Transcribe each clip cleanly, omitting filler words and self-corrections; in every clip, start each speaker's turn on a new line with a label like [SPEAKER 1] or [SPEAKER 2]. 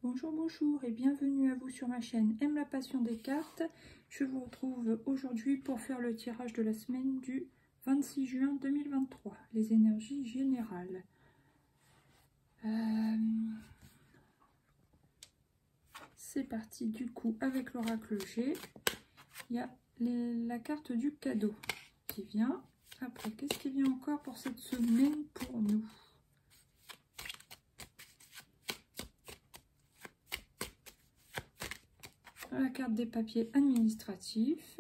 [SPEAKER 1] Bonjour, bonjour et bienvenue à vous sur ma chaîne Aime la passion des cartes. Je vous retrouve aujourd'hui pour faire le tirage de la semaine du 26 juin 2023, les énergies générales. C'est parti du coup avec l'oracle G. Il y a la carte du cadeau qui vient. Après, qu'est-ce qui vient encore pour cette semaine pour nous ? La carte des papiers administratifs,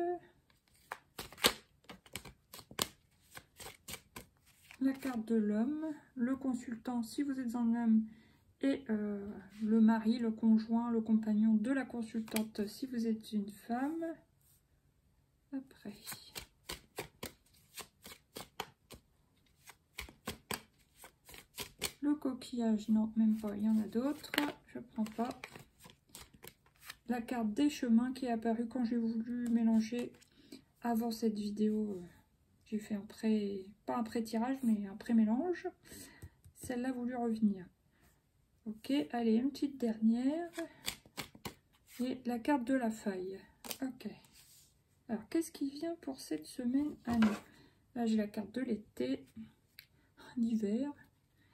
[SPEAKER 1] la carte de l'homme, le consultant si vous êtes un homme et le mari, le conjoint, le compagnon de la consultante si vous êtes une femme. Après, le coquillage, non, même pas, il y en a d'autres, je prends pas. La carte des chemins qui est apparue quand j'ai voulu mélanger avant cette vidéo. J'ai fait un pas un pré-tirage, mais un pré-mélange. Celle-là a voulu revenir. Ok, allez, une petite dernière. Et la carte de la faille. Ok. Alors, qu'est-ce qui vient pour cette semaine à nous? Là, j'ai la carte de l'été, l'hiver.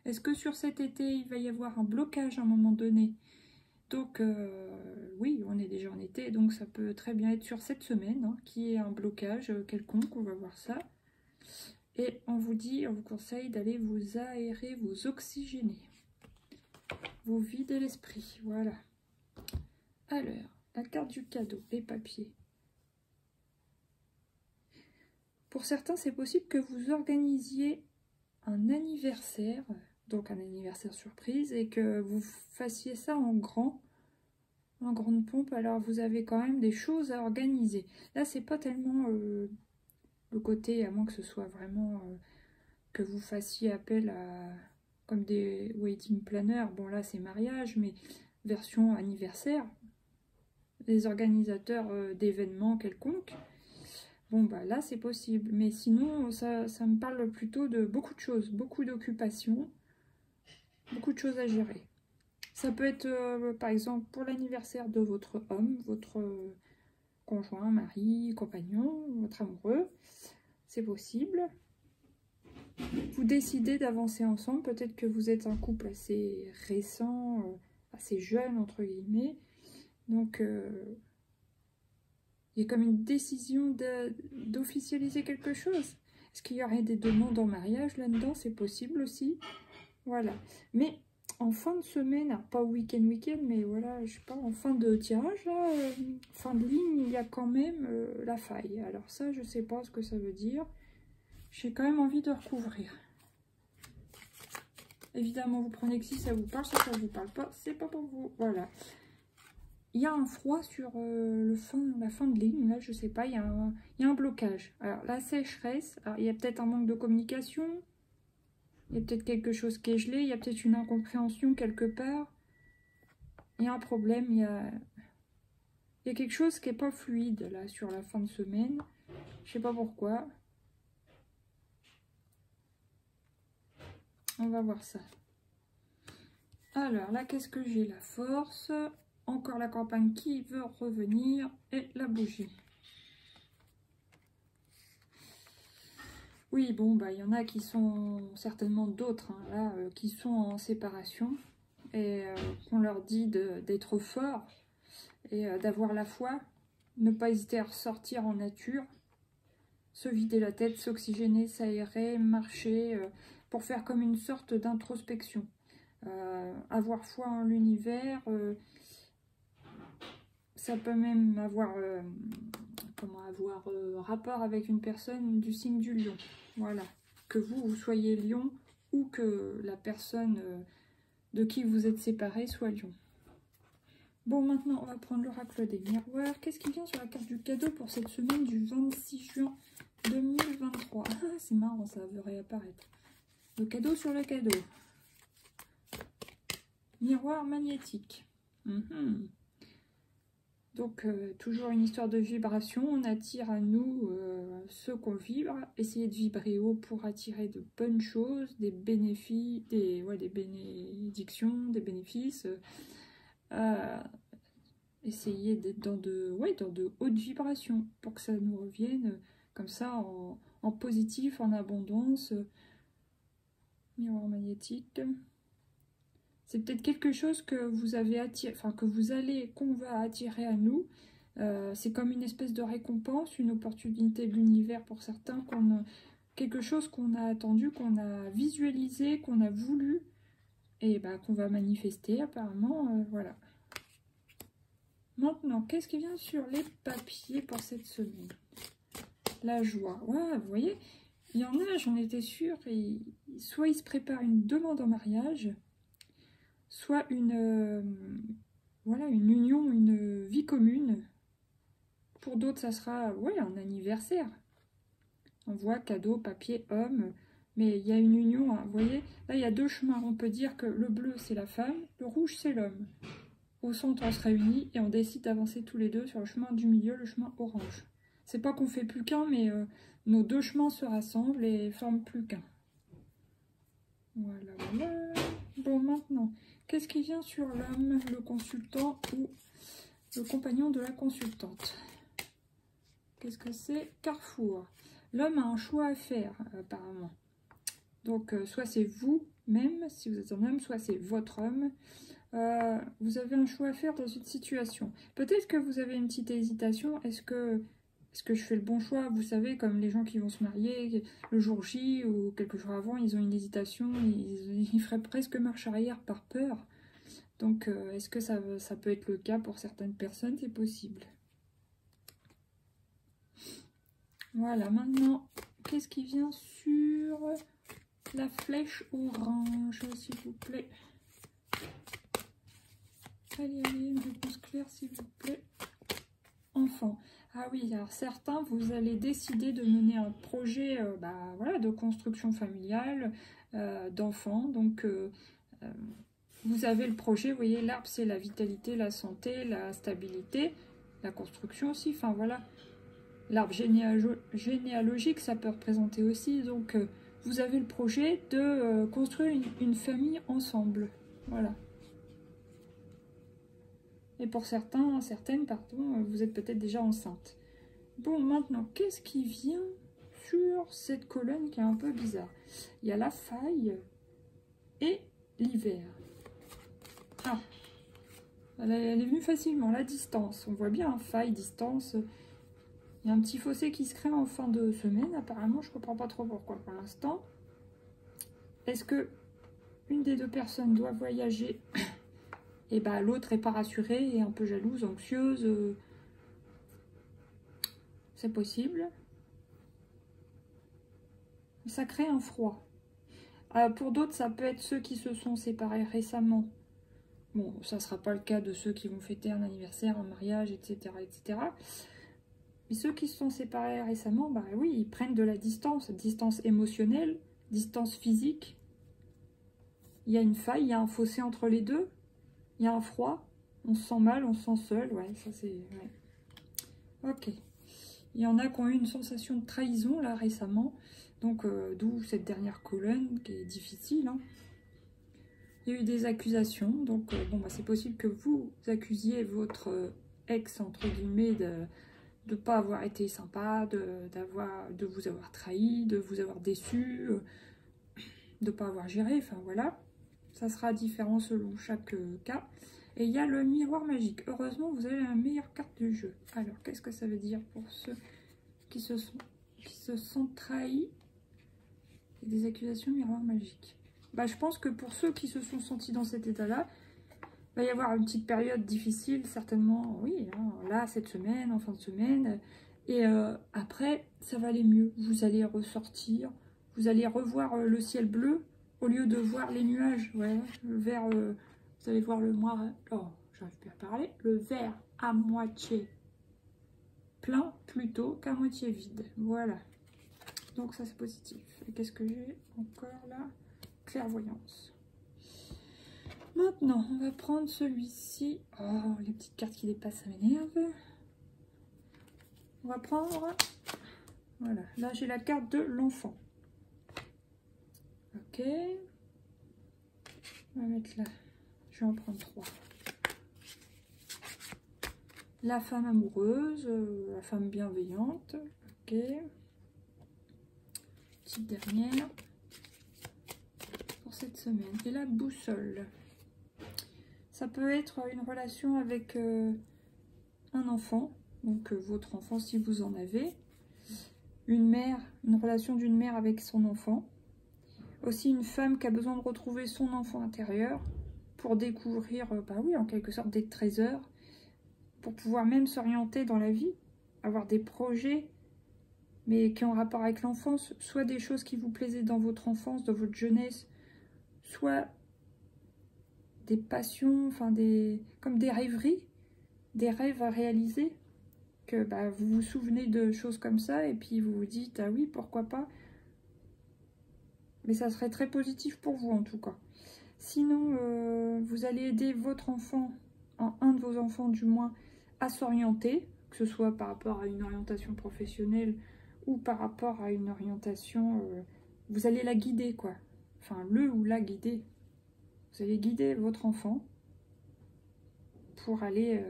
[SPEAKER 1] Est-ce que sur cet été, il va y avoir un blocage à un moment donné? Donc, oui, on est déjà en été, donc ça peut très bien être sur cette semaine, hein, qui est un blocage quelconque, on va voir ça. Et on vous conseille d'aller vous aérer, vous oxygéner, vous vider l'esprit, voilà. Alors, la carte du cadeau, les papiers. Pour certains, c'est possible que vous organisiez un anniversaire, donc un anniversaire surprise, et que vous fassiez ça en grande pompe. Alors vous avez quand même des choses à organiser. Là, c'est pas tellement le côté, à moins que ce soit vraiment que vous fassiez appel à comme des wedding planners. Bon, là, c'est mariage, mais version anniversaire. Les organisateurs d'événements quelconques. Bon, bah là, c'est possible. Mais sinon, ça me parle plutôt de beaucoup de choses, beaucoup d'occupations, beaucoup de choses à gérer. Ça peut être, par exemple, pour l'anniversaire de votre homme, votre conjoint, mari, compagnon, votre amoureux. C'est possible. Vous décidez d'avancer ensemble. Peut-être que vous êtes un couple assez récent, assez jeune, entre guillemets. Donc, il y a comme une décision d'officialiser quelque chose. Est-ce qu'il y aurait des demandes en mariage là-dedans? C'est possible aussi. Voilà. Mais en fin de semaine, alors pas week-end, mais voilà, je sais pas, en fin de tirage, là, fin de ligne, il y a quand même la faille. Alors ça, je sais pas ce que ça veut dire. J'ai quand même envie de recouvrir. Évidemment, vous prenez que si ça vous parle, si ça vous parle pas, c'est pas pour vous. Voilà. Il y a un froid sur la fin de ligne, là, je sais pas, il y a un blocage. Alors, la sécheresse, alors, il y a peut-être un manque de communication, il y a peut-être quelque chose qui est gelé, il y a peut-être une incompréhension quelque part. Il y a un problème, il y a quelque chose qui n'est pas fluide, là, sur la fin de semaine. Je sais pas pourquoi. On va voir ça. Alors, là, qu'est-ce que j'ai? La force. Encore la campagne qui veut revenir et la bougie. Oui, bon, bah, il y en a qui sont certainement d'autres, hein, là, qui sont en séparation et qu'on leur dit d'être forts et d'avoir la foi, ne pas hésiter à ressortir en nature, se vider la tête, s'oxygéner, s'aérer, marcher, pour faire comme une sorte d'introspection. Avoir foi en l'univers. Ça peut même avoir, rapport avec une personne du signe du lion. Voilà. Que vous soyez lion ou que la personne de qui vous êtes séparé soit lion. Bon, maintenant, on va prendre l'oracle des miroirs. Qu'est-ce qui vient sur la carte du cadeau pour cette semaine du 26 juin 2023? Ah, c'est marrant, ça veut réapparaître. Le cadeau sur le cadeau. Miroir magnétique. Donc, toujours une histoire de vibration. On attire à nous ce qu'on vibre. Essayez de vibrer haut pour attirer de bonnes choses, des bénéfices, des bénédictions, des bénéfices. Essayer d'être dans de hautes vibrations pour que ça nous revienne comme ça en positif, en abondance. Miroir magnétique. C'est peut-être quelque chose que vous avez attiré, enfin qu'on va attirer à nous. C'est comme une espèce de récompense, une opportunité de l'univers pour certains, quelque chose qu'on a attendu, qu'on a visualisé, qu'on a voulu, et bah, qu'on va manifester apparemment, voilà. Maintenant, qu'est-ce qui vient sur les papiers pour cette semaine? La joie. Ouais, vous voyez, il y en a, j'en étais sûre, soit ils se préparent une demande en mariage, soit voilà, une union, une vie commune. Pour d'autres, ça sera ouais, un anniversaire. On voit cadeau, papier, homme, mais il y a une union, hein, vous voyez. Là, il y a deux chemins. On peut dire que le bleu, c'est la femme, le rouge, c'est l'homme. Au centre, on se réunit et on décide d'avancer tous les deux sur le chemin du milieu, le chemin orange. C'est pas qu'on fait plus qu'un, mais nos deux chemins se rassemblent et forment plus qu'un. Voilà, voilà. Bon, maintenant, qu'est-ce qui vient sur l'homme, le consultant ou le compagnon de la consultante? Qu'est-ce que c'est? Carrefour. L'homme a un choix à faire, apparemment. Donc, soit c'est vous-même, si vous êtes un homme, soit c'est votre homme. Vous avez un choix à faire dans une situation. Peut-être que vous avez une petite hésitation. Est-ce que je fais le bon choix? Vous savez, comme les gens qui vont se marier le jour J ou quelques jours avant, ils ont une hésitation, ils feraient presque marche arrière par peur. Donc, est-ce que ça peut être le cas pour certaines personnes? C'est possible. Voilà, maintenant, qu'est-ce qui vient sur la flèche orange, s'il vous plaît? Allez, une réponse claire, s'il vous plaît. Enfant. Ah oui, alors certains, vous allez décider de mener un projet voilà, de construction familiale, d'enfants. Donc, vous avez le projet, vous voyez, l'arbre, c'est la vitalité, la santé, la stabilité, la construction aussi, enfin voilà. L'arbre généalogique, ça peut représenter aussi, donc vous avez le projet de construire une famille ensemble, voilà. Et pour certaines, vous êtes peut-être déjà enceinte. Bon, maintenant, qu'est-ce qui vient sur cette colonne qui est un peu bizarre? Il y a la faille et l'hiver. Ah, elle est venue facilement, la distance. On voit bien, hein, faille, distance. Il y a un petit fossé qui se crée en fin de semaine, apparemment. Je ne comprends pas trop pourquoi pour l'instant. Est-ce que une des deux personnes doit voyager et bah, l'autre n'est pas rassurée et un peu jalouse, anxieuse? C'est possible. Ça crée un froid. Pour d'autres, ça peut être ceux qui se sont séparés récemment. Bon, ça ne sera pas le cas de ceux qui vont fêter un anniversaire, un mariage, etc. etc. Mais ceux qui se sont séparés récemment, bah oui, ils prennent de la distance émotionnelle, distance physique. Il y a une faille, il y a un fossé entre les deux, il y a un froid, on se sent mal, on se sent seul, ouais, ça c'est... Ouais. Ok. Il y en a qui ont eu une sensation de trahison, là, récemment, donc d'où cette dernière colonne qui est difficile, hein. Il y a eu des accusations, donc bon, bah, c'est possible que vous accusiez votre ex, entre guillemets, de ne pas avoir été sympa, de vous avoir trahi, de vous avoir déçu, de ne pas avoir géré, enfin voilà. Ça sera différent selon chaque cas. Et il y a le miroir magique. Heureusement, vous avez la meilleure carte du jeu. Alors, qu'est-ce que ça veut dire pour ceux qui se sont trahis? Des accusations miroir magique. Bah, je pense que pour ceux qui se sont sentis dans cet état-là, il va y avoir une petite période difficile, certainement, oui, hein, là, cette semaine, en fin de semaine. Et après, ça va aller mieux. Vous allez ressortir, vous allez revoir le ciel bleu au lieu de voir les nuages. Ouais, le vert, vous allez voir le noir. Oh, j'arrive plus à parler. Le vert à moitié plein plutôt qu'à moitié vide. Voilà. Donc ça, c'est positif. Et qu'est-ce que j'ai encore là? Clairvoyance. Maintenant, on va prendre celui-ci. Oh, les petites cartes qui dépassent, ça m'énerve. On va prendre... Voilà, là j'ai la carte de l'enfant. Ok. On va mettre là. Je vais en prendre 3. la femme amoureuse, la femme bienveillante. Ok. Petite dernière pour cette semaine. Et la boussole. Ça peut être une relation avec un enfant, donc votre enfant si vous en avez. Une mère, une relation d'une mère avec son enfant. Aussi une femme qui a besoin de retrouver son enfant intérieur pour découvrir, bah oui, en quelque sorte des trésors, pour pouvoir même s'orienter dans la vie, avoir des projets, mais qui ont rapport avec l'enfance, soit des choses qui vous plaisaient dans votre enfance, dans votre jeunesse, soit des passions, enfin comme des rêveries, des rêves à réaliser, que bah, vous vous souvenez de choses comme ça, et puis vous vous dites, ah oui, pourquoi pas. Mais ça serait très positif pour vous en tout cas. Sinon, vous allez aider votre enfant, un de vos enfants du moins, à s'orienter, que ce soit par rapport à une orientation professionnelle ou par rapport à une orientation... vous allez la guider, quoi. Enfin, le ou la guider. Vous allez guider votre enfant pour aller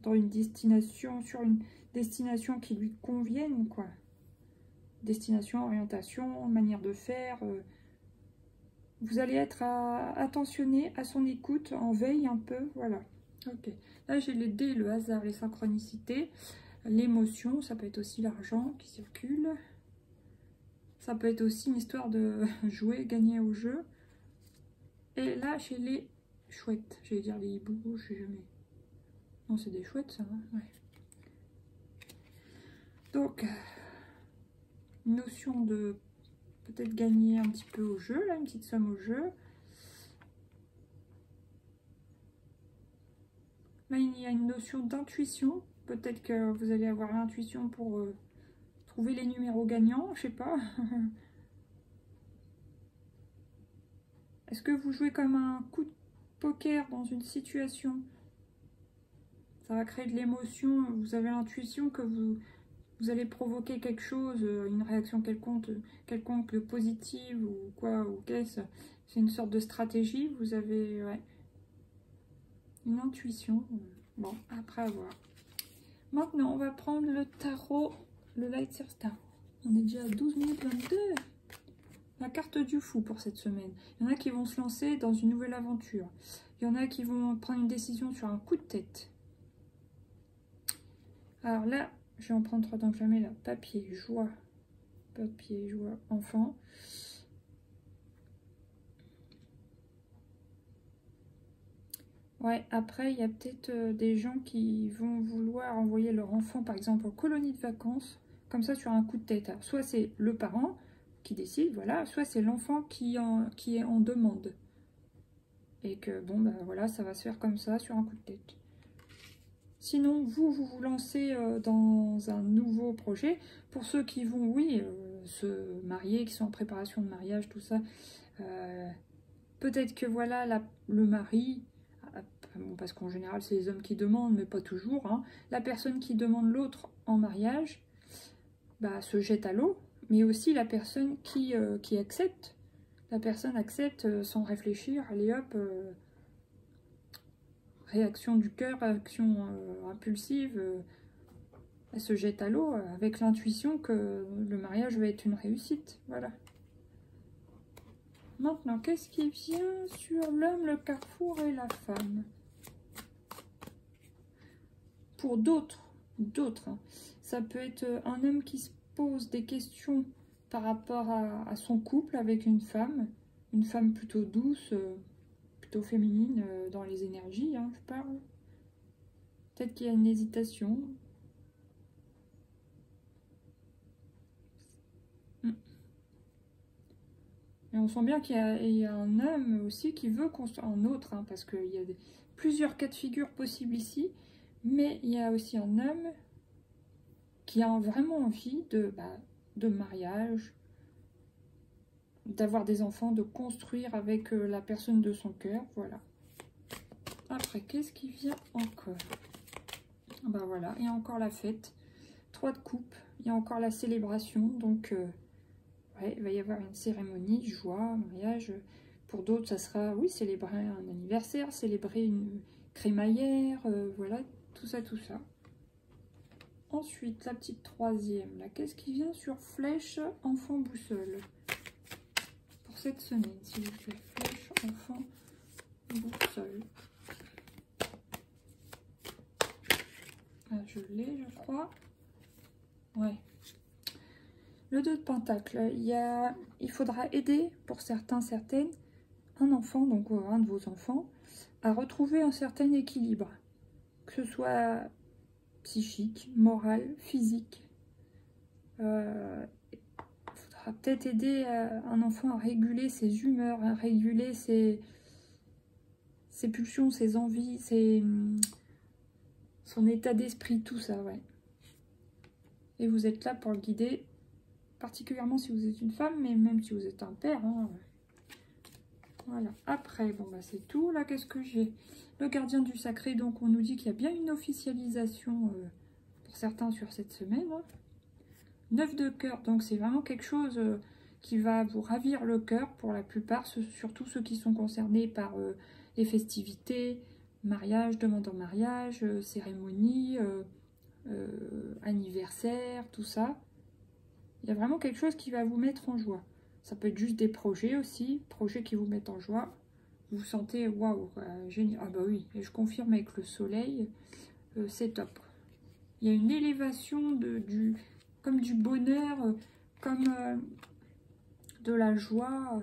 [SPEAKER 1] dans une destination, sur une destination qui lui convienne, quoi. Destination, orientation, manière de faire... vous allez être attentionné à son écoute, en veille un peu, voilà. Ok, là j'ai les dés, le hasard, les synchronicités, l'émotion, ça peut être aussi l'argent qui circule. Ça peut être aussi une histoire de jouer, gagner au jeu. Et là j'ai les chouettes, j'allais dire les hiboux, je sais jamais. Non, c'est des chouettes ça, hein, ouais. Donc, notion de peut-être gagner un petit peu au jeu, là, une petite somme au jeu. Là, il y a une notion d'intuition. Peut-être que vous allez avoir l'intuition pour trouver les numéros gagnants, je sais pas. Est-ce que vous jouez comme un coup de poker dans une situation? Ça va créer de l'émotion. Vous avez l'intuition que vous allez provoquer quelque chose, une réaction quelconque positive ou quoi, ou qu'est-ce. C'est une sorte de stratégie. Vous avez ouais, une intuition. Bon, après avoir. Maintenant, on va prendre le tarot, le Lightseer Star. On est déjà à 12 minutes 22. La carte du fou pour cette semaine. Il y en a qui vont se lancer dans une nouvelle aventure. Il y en a qui vont prendre une décision sur un coup de tête. Alors là, je vais en prendre 3 tant que jamais. Là, papier, joie. Papier, joie, enfant. Ouais, après, il y a peut-être des gens qui vont vouloir envoyer leur enfant, par exemple, en colonie de vacances, comme ça, sur un coup de tête. Alors, soit c'est le parent qui décide, voilà, soit c'est l'enfant qui est en demande. Et que, bon, ben voilà, ça va se faire comme ça, sur un coup de tête. Sinon, vous lancez dans un nouveau projet. Pour ceux qui vont, oui, se marier, qui sont en préparation de mariage, tout ça, peut-être que, voilà, le mari... Bon, parce qu'en général, c'est les hommes qui demandent, mais pas toujours. Hein. La personne qui demande l'autre en mariage bah, se jette à l'eau, mais aussi la personne qui accepte. La personne accepte sans réfléchir, allez hop, réaction du cœur, réaction impulsive, elle se jette à l'eau avec l'intuition que le mariage va être une réussite. Voilà. Maintenant, qu'est-ce qui vient sur l'homme, le carrefour et la femme? Pour d'autres, hein. Ça peut être un homme qui se pose des questions par rapport à son couple avec une femme plutôt douce, plutôt féminine dans les énergies, hein, je parle. Peut-être qu'il y a une hésitation. Et on sent bien qu'il y a un homme aussi qui veut construire un autre, hein, parce qu'il y a plusieurs cas de figure possibles ici. Mais il y a aussi un homme qui a vraiment envie de mariage, d'avoir des enfants, de construire avec la personne de son cœur, voilà. Après, qu'est-ce qui vient encore? Ben voilà, il y a encore la fête, 3 de coupe, il y a encore la célébration, donc ouais, il va y avoir une cérémonie, joie, mariage. Pour d'autres, ça sera, oui, célébrer un anniversaire, célébrer crémaillère, voilà, tout ça, tout ça. Ensuite, la petite troisième, là, qu'est-ce qui vient sur flèche enfant boussole pour cette semaine, s'il vous plaît, flèche enfant boussole. Ah, je l'ai, je crois. Ouais. Le 2 de pentacle, il faudra aider, pour certains, certaines, un enfant, donc un de vos enfants, à retrouver un certain équilibre, que ce soit psychique, moral, physique. Il faudra peut-être aider un enfant à réguler ses humeurs, à réguler ses pulsions, ses envies, son état d'esprit, tout ça, ouais. Et vous êtes là pour le guider, particulièrement si vous êtes une femme, mais même si vous êtes un père, hein. Voilà. Après, bon, bah c'est tout. Là, qu'est-ce que j'ai? Le gardien du sacré, donc on nous dit qu'il y a bien une officialisation pour certains sur cette semaine. 9 de cœur, donc c'est vraiment quelque chose qui va vous ravir le cœur pour la plupart, surtout ceux qui sont concernés par les festivités, mariage, demande en mariage, cérémonie, anniversaire, tout ça. Il y a vraiment quelque chose qui va vous mettre en joie. Ça peut être juste des projets aussi, projets qui vous mettent en joie. Vous sentez, waouh, génial. Ah bah oui, et je confirme avec le soleil, c'est top. Il y a une élévation comme du bonheur, comme de la joie.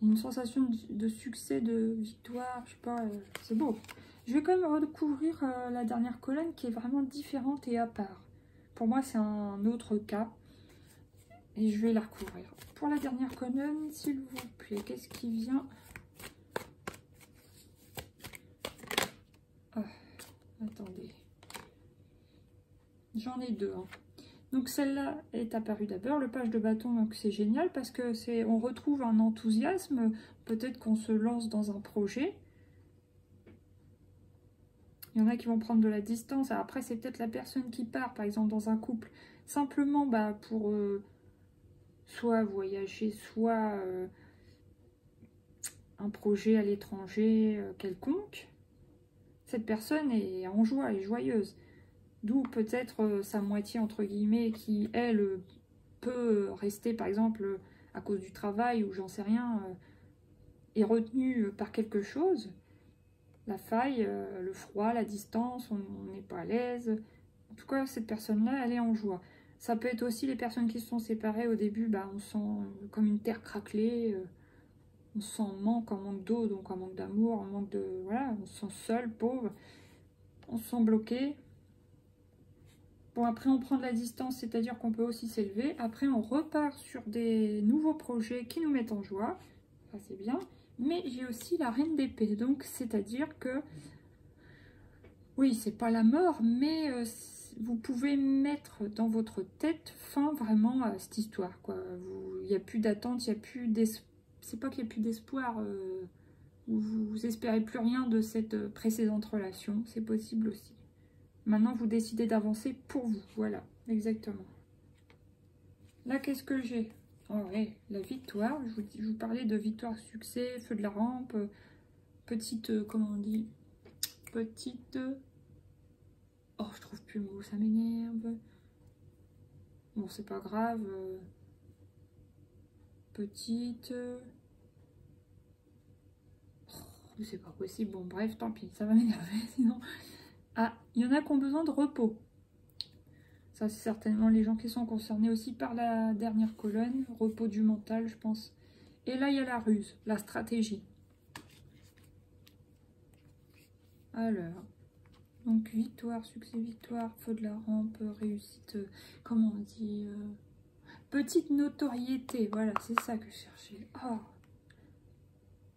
[SPEAKER 1] Une sensation de succès, de victoire, je sais pas, c'est beau. Je vais quand même redécouvrir la dernière colonne qui est vraiment différente et à part. Pour moi, c'est un autre cas. Et je vais la recouvrir. Pour la dernière colonne, s'il vous plaît, qu'est-ce qui vient? Oh, attendez. J'en ai deux. Hein. Donc celle-là est apparue d'abord, le page de bâton, donc c'est génial parce que on retrouve un enthousiasme. Peut-être qu'on se lance dans un projet. Il y en a qui vont prendre de la distance. Alors après, c'est peut-être la personne qui part, par exemple, dans un couple, simplement pour... soit voyager, soit un projet à l'étranger quelconque, cette personne est en joie, est joyeuse. D'où peut-être sa moitié, entre guillemets, qui, elle, peut rester, par exemple, à cause du travail, ou j'en sais rien, est retenue par quelque chose. La faille, le froid, la distance, on n'est pas à l'aise. En tout cas, cette personne-là, elle est en joie. Ça peut être aussi les personnes qui se sont séparées au début, bah, on sent comme une terre craquelée, on se sent en manque d'eau, donc en manque d'amour, en manque de... Voilà, on se sent seul, pauvre, on se sent bloqué. Bon, après on prend de la distance, c'est-à-dire qu'on peut aussi s'élever. Après on repart sur des nouveaux projets qui nous mettent en joie, ça c'est bien. Mais j'ai aussi la reine d'épée, donc c'est-à-dire que... Oui, c'est pas la mort, mais... vous pouvez mettre dans votre tête fin vraiment à cette histoire, quoi. Il n'y a plus d'attente, il n'y a plus d'espoir. C'est pas qu'il n'y a plus d'espoir, vous espérez plus rien de cette précédente relation, c'est possible aussi. Maintenant, vous décidez d'avancer pour vous, voilà, exactement. Là, qu'est-ce que j'ai? Oh ouais, la victoire, je vous parlais de victoire, succès, feu de la rampe, petite, comment on dit? Petite... Oh, je trouve plus le mot, ça m'énerve. Bon, c'est pas grave. Petite... Oh, c'est pas possible. Bon, bref, tant pis, ça va m'énerver, sinon... Ah, il y en a qui ont besoin de repos. Ça, c'est certainement les gens qui sont concernés aussi par la dernière colonne. Repos du mental, je pense. Et là, il y a la ruse, la stratégie. Alors... Donc, victoire, succès, victoire, feu de la rampe, réussite, comment on dit, petite notoriété, voilà, c'est ça que je cherchais. Oh.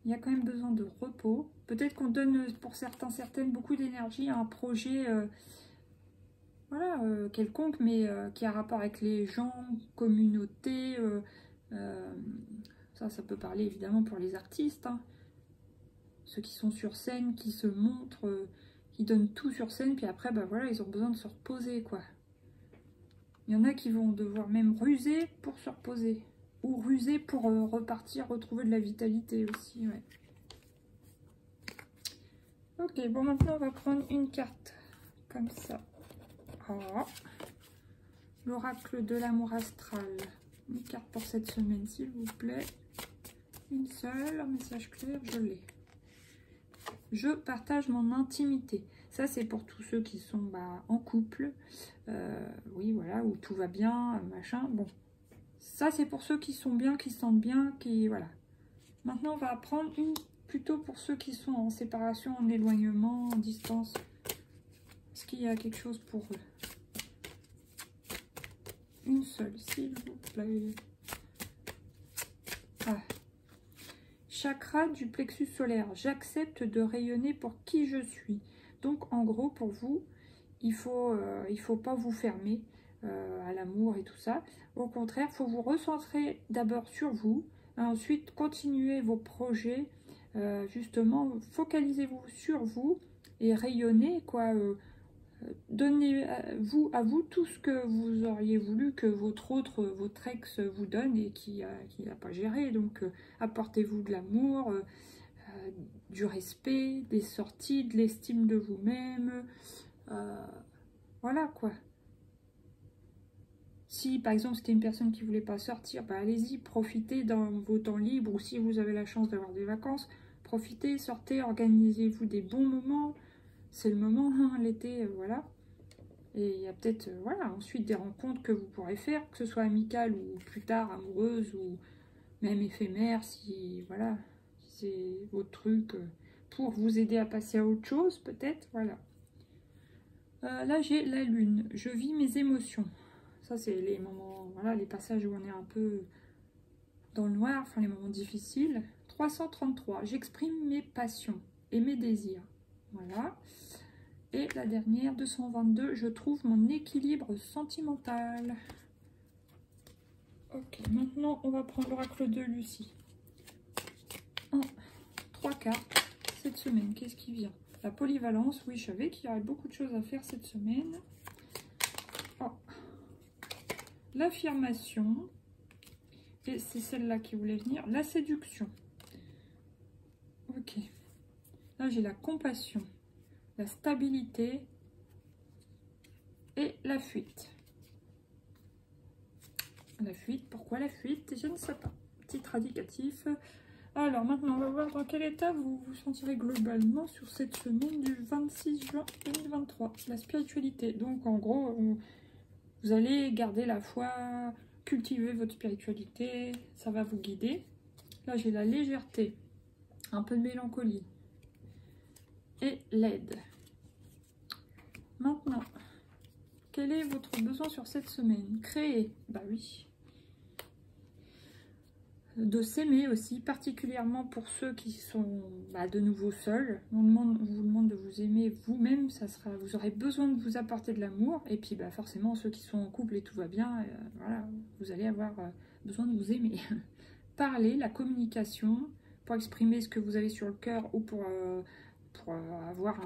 [SPEAKER 1] Il y a quand même besoin de repos. Peut-être qu'on donne, pour certains, certaines, beaucoup d'énergie à un projet, voilà, quelconque, mais qui a rapport avec les gens, communauté, ça peut parler évidemment pour les artistes, hein. Ceux qui sont sur scène, qui se montrent... Ils donnent tout sur scène, puis après, bah voilà, ils ont besoin de se reposer, quoi. Il y en a qui vont devoir même ruser pour se reposer. Ou ruser pour repartir, retrouver de la vitalité aussi, ouais. Ok, bon, maintenant on va prendre une carte comme ça. Oh. L'oracle de l'amour astral. Une carte pour cette semaine, s'il vous plaît. Une seule, un message clair, je l'ai. Je partage mon intimité. Ça, c'est pour tous ceux qui sont en couple. Oui, voilà, où tout va bien, machin. Bon, ça, c'est pour ceux qui sont bien, qui se sentent bien, qui... Voilà. Maintenant, on va prendre une plutôt pour ceux qui sont en séparation, en éloignement, en distance. Est-ce qu'il y a quelque chose pour eux? Une seule, s'il vous plaît. Ah. Chakra du plexus solaire. J'accepte de rayonner pour qui je suis. Donc, en gros, pour vous, il faut pas vous fermer à l'amour et tout ça. Au contraire, il faut vous recentrer d'abord sur vous. Ensuite, continuer vos projets. Justement, focalisez-vous sur vous et rayonnez, quoi. Donnez-vous à vous tout ce que vous auriez voulu que votre ex vous donne et qui n'a pas géré. Donc, apportez-vous de l'amour, du respect, des sorties, de l'estime de vous-même. Voilà, quoi. Si, par exemple, c'était une personne qui ne voulait pas sortir, allez-y, profitez dans vos temps libres. Ou si vous avez la chance d'avoir des vacances, profitez, sortez, organisez-vous des bons moments. C'est le moment, hein, l'été, voilà. Et il y a peut-être, voilà, ensuite des rencontres que vous pourrez faire, que ce soit amicales ou plus tard amoureuses ou même éphémères, si, voilà, si c'est votre truc pour vous aider à passer à autre chose, peut-être, voilà. Là, j'ai la lune. Je vis mes émotions. Ça, c'est les moments, voilà, les passages où on est un peu dans le noir, enfin les moments difficiles. 333. J'exprime mes passions et mes désirs. Voilà. Et la dernière, 222, je trouve mon équilibre sentimental. Ok, maintenant on va prendre l'oracle de Lucie. 3 cartes cette semaine. Qu'est-ce qui vient? La polyvalence, oui, je savais qu'il y aurait beaucoup de choses à faire cette semaine. Oh. L'affirmation, et c'est celle-là qui voulait venir. La séduction. Ok. Là, j'ai la compassion, la stabilité et la fuite. La fuite, pourquoi la fuite? Je ne sais pas. Titre indicatif. Alors maintenant, on va voir dans quel état vous vous sentirez globalement sur cette semaine du 26 juin 2023. La spiritualité. Donc en gros, vous allez garder la foi, cultiver votre spiritualité, ça va vous guider. Là, j'ai la légèreté, un peu de mélancolie et l'aide. Maintenant, quel est votre besoin sur cette semaine? Créer, bah oui. De s'aimer aussi, particulièrement pour ceux qui sont de nouveau seuls. On vous demande de vous aimer vous-même, vous aurez besoin de vous apporter de l'amour. Et puis forcément, ceux qui sont en couple et tout va bien, voilà, vous allez avoir besoin de vous aimer. Parler, la communication, pour exprimer ce que vous avez sur le cœur ou pour avoir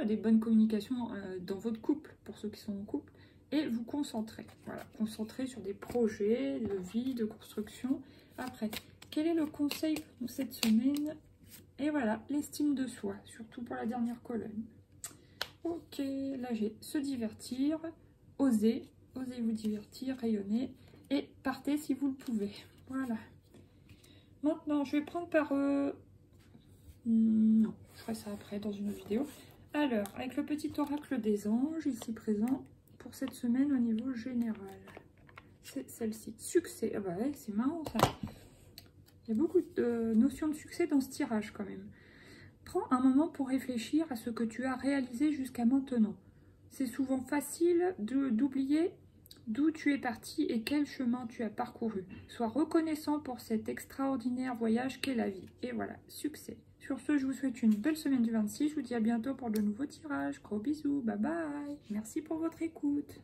[SPEAKER 1] des bonnes communications dans votre couple, pour ceux qui sont en couple. Et vous concentrer. Voilà, concentrer sur des projets de vie, de construction. Après, quel est le conseil pour cette semaine? Et voilà, l'estime de soi, surtout pour la dernière colonne. Ok, là j'ai se divertir, oser vous divertir, rayonner, et partez si vous le pouvez. Voilà. Maintenant, je vais prendre par... Non, je ferai ça après dans une vidéo. Alors, avec le petit oracle des anges, ici présent, pour cette semaine au niveau général. C'est celle-ci. Succès. Ah bah ouais, c'est marrant ça. Il y a beaucoup de notions de succès dans ce tirage quand même. Prends un moment pour réfléchir à ce que tu as réalisé jusqu'à maintenant. C'est souvent facile d'oublier d'où tu es parti et quel chemin tu as parcouru. Sois reconnaissant pour cet extraordinaire voyage qu'est la vie. Et voilà, succès. Sur ce, je vous souhaite une belle semaine du 26. Je vous dis à bientôt pour de nouveaux tirages. Gros bisous, bye bye. Merci pour votre écoute.